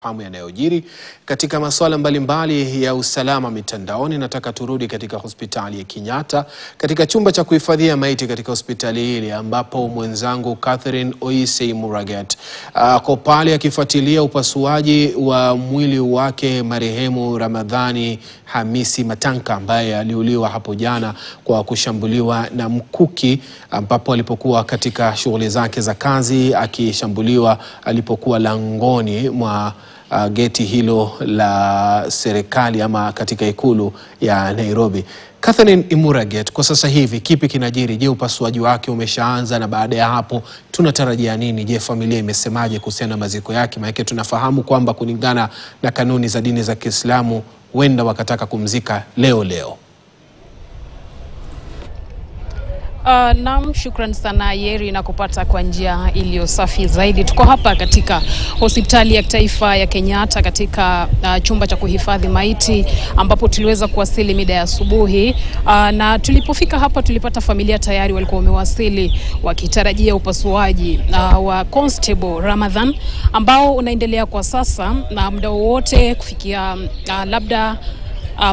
Hamu yanayojiri katika masuala mbalimbali ya usalama mitandaoni. Nataka turudi katika hospitali ya Kenyatta, katika chumba cha kuhifadhia maiti katika hospitali hili, ambapo mwenzangu Catherine Oise Muraget kwa pale akifuatilia upasuaji wa mwili wake marehemu Ramadhani Hamisi Matanka, ambaye aliuliwa hapo jana kwa kushambuliwa na mkuki, ambapo alipokuwa katika shughuli zake za kazi akishambuliwa alipokuwa langoni mwa geti hilo la serikali ama katika ikulu ya Nairobi. Catherine Imuraget, kwa sasa hivi kipi kinajiri? Je, upasuaji wake umeshaanza, na baada ya hapo tunatarajia nini? Je, familia imesemaje kuhusiana na maziko yake? Maana tunafahamu kwamba kulingana na kanuni za dini za Kiislamu huenda wakataka kumzika leo. Naam, shukran sana Yeri na kupata kwa njia iliyo safi zaidi. Tuko hapa katika hospitali ya taifa ya Kenyatta katika chumba cha kuhifadhi maiti, ambapo tuliweza kuwasili mida ya asubuhi, na tulipofika hapa tulipata familia tayari walikuwa wamewasili wakitarajia upasuaji wa Constable Ramadhan ambao unaendelea kwa sasa, na muda wote kufikia labda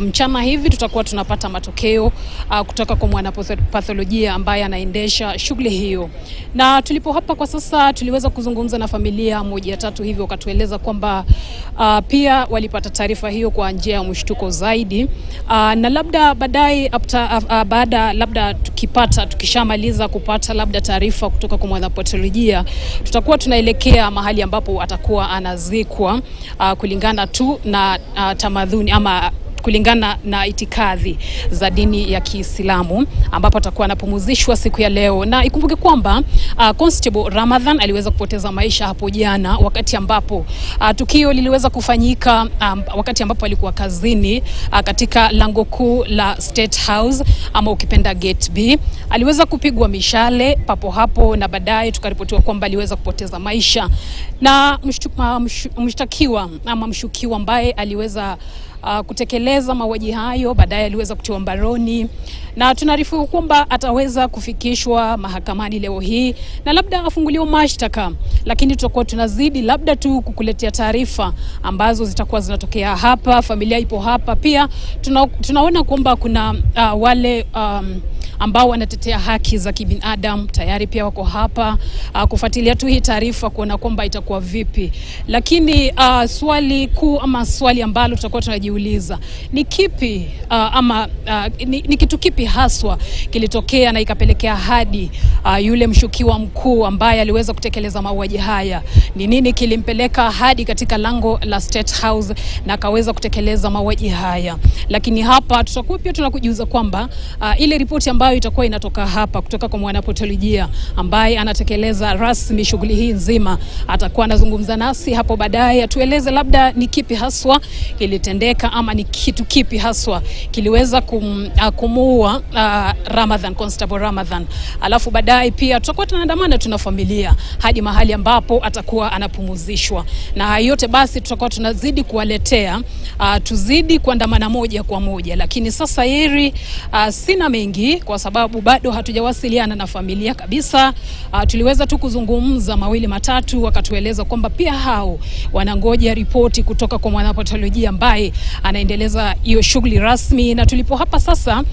mchana hivi tutakuwa tunapata matokeo kutoka kwa mwanapatholojia ambaye anaendesha shughuli hiyo. Na tulipo hapa kwa sasa tuliweza kuzungumza na familia moja ya tatu hivyo, wakatueleza kwamba pia walipata taarifa hiyo kwa njia ya mshtuko zaidi, na labda baadaye baada labda tukishamaliza kupata labda taarifa kutoka kwa mwanapatholojia, tutakuwa tunaelekea mahali ambapo atakuwa anazikwa kulingana tu na tamaduni ama kulingana na itikadhi za dini ya Kiislamu, ambapo atakuwa anapumzishwa siku ya leo. Na ikumbuke kwamba Constable Ramadhan aliweza kupoteza maisha hapo jana wakati ambapo tukio liliweza kufanyika wakati ambapo alikuwa kazini katika lango kuu la State House ama ukipenda Gate B. Aliweza kupigwa mishale papo hapo, na baadaye tukaripotiwa kwamba aliweza kupoteza maisha. Na mshtakiwa ama mshukiwa ambaye aliweza kutekeleza mauaji hayo baadaye aliweza kutiwa mbaroni, na tunaarifu kwamba ataweza kufikishwa mahakamani leo hii na labda afunguliwe mashtaka. Lakini tutakuwa tunazidi labda tu kukuletea taarifa ambazo zitakuwa zinatokea hapa. Familia ipo hapa pia, tunaona kwamba kuna wale ambao wanatetea haki za kibinadamu tayari pia wako hapa kufuatilia tu hii taarifa kuona kwamba itakuwa vipi. Lakini swali kuu ama swali ambalo tutakuwa tunajiuliza ni kipi ni kitu kipi haswa kilitokea na ikapelekea hadi yule mshukiwa mkuu ambaye aliweza kutekeleza mauaji haya, ni nini kilimpeleka hadi katika lango la State House na akaweza kutekeleza mauaji haya. Lakini hapa tutakuwa pia tunakujuza kwamba ile ripoti ambayo itakuwa inatoka hapa kutoka kwa mwanapatholojia ambaye anatekeleza rasmi shughuli hii nzima atakuwa anazungumza nasi hapo baadaye, atueleze labda ni kipi haswa kilitendeka ama ni kitu kipi haswa kiliweza kumuua Ramadhan, Constable Ramadhan. Alafu baadaye pia tutakuwa tunaandamana tuna familia hadi mahali ambapo atakuwa anapumzishwa. Na yote basi tutakuwa tunazidi kuwaletea, tuzidi kuandamana moja kwa moja. Lakini sasa Yeri, sina mengi kwa sababu bado hatujawasiliana na familia kabisa. Tuliweza tu kuzungumza mawili matatu, wakatueleza kwamba pia hao wanangoja ripoti kutoka kwa mwanapatholojia ambaye anaendeleza hiyo shughuli rasmi. Na tulipo hapa sasa,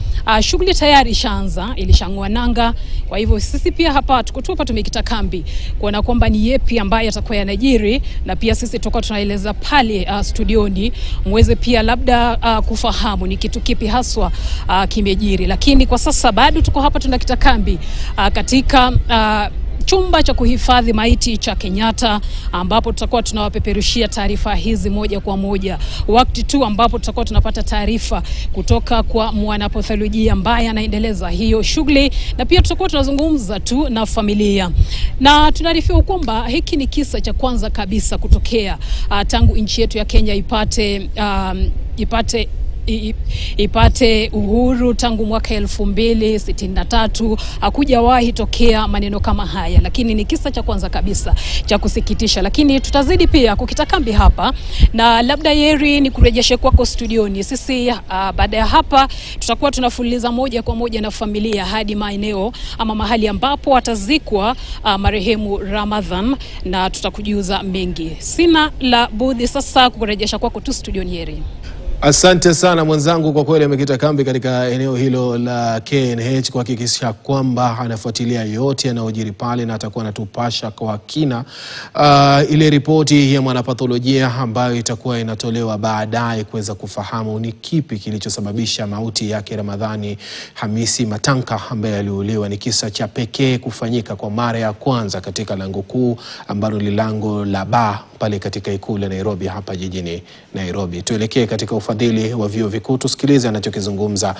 shughuli tayari ilishangua nanga. Kwa hivyo sisi pia hapa tuko tumekita kambi kuona kwamba ni yepi ambaye atakuwa yanajiri, na pia sisi tutakuwa tunaeleza pale studioni muweze pia labda kufahamu ni kitu kipi haswa kimejiri. Lakini kwa sasa bado tuko hapa tunakita kambi katika chumba cha kuhifadhi maiti cha Kenyatta, ambapo tutakuwa tunawapeperushia taarifa hizi moja kwa moja wakati tu ambapo tutakuwa tunapata taarifa kutoka kwa mwanapatholojia ambaye anaendeleza hiyo shughuli. Na pia tutakuwa tunazungumza tu na familia, na tunaarifiwa kwamba hiki ni kisa cha kwanza kabisa kutokea tangu nchi yetu ya Kenya ipate ipate uhuru tangu mwaka 2063. Hakujawahi tokea maneno kama haya, lakini ni kisa cha kwanza kabisa cha kusikitisha. Lakini tutazidi pia kukita kambi hapa, na labda Yeri ni kurejeshe kwako studioni. Sisi baada ya hapa tutakuwa tunafululiza moja kwa moja na familia hadi maeneo ama mahali ambapo atazikwa marehemu Ramadhan, na tutakujuza mengi. Sina la budi sasa kurejesha kwako tu studioni, Yeri. Asante sana mwenzangu, kwa kweli amekita kambi katika eneo hilo la KNH kuhakikisha kwamba anafuatilia yote yanayojiri pale, na atakuwa anatupasha kwa kina ile ripoti ya mwanapatholojia ambayo itakuwa inatolewa baadaye kuweza kufahamu ni kipi kilichosababisha mauti yake Ramadhani Hamisi Matanka ambaye aliuliwa. Ni kisa cha pekee kufanyika kwa mara ya kwanza katika lango kuu ambalo ni lango la Ba pale katika ikulu ya Nairobi hapa jijini Nairobi. Tuelekee katika ufadhili wa vyuo vikuu, tusikilize anachokizungumza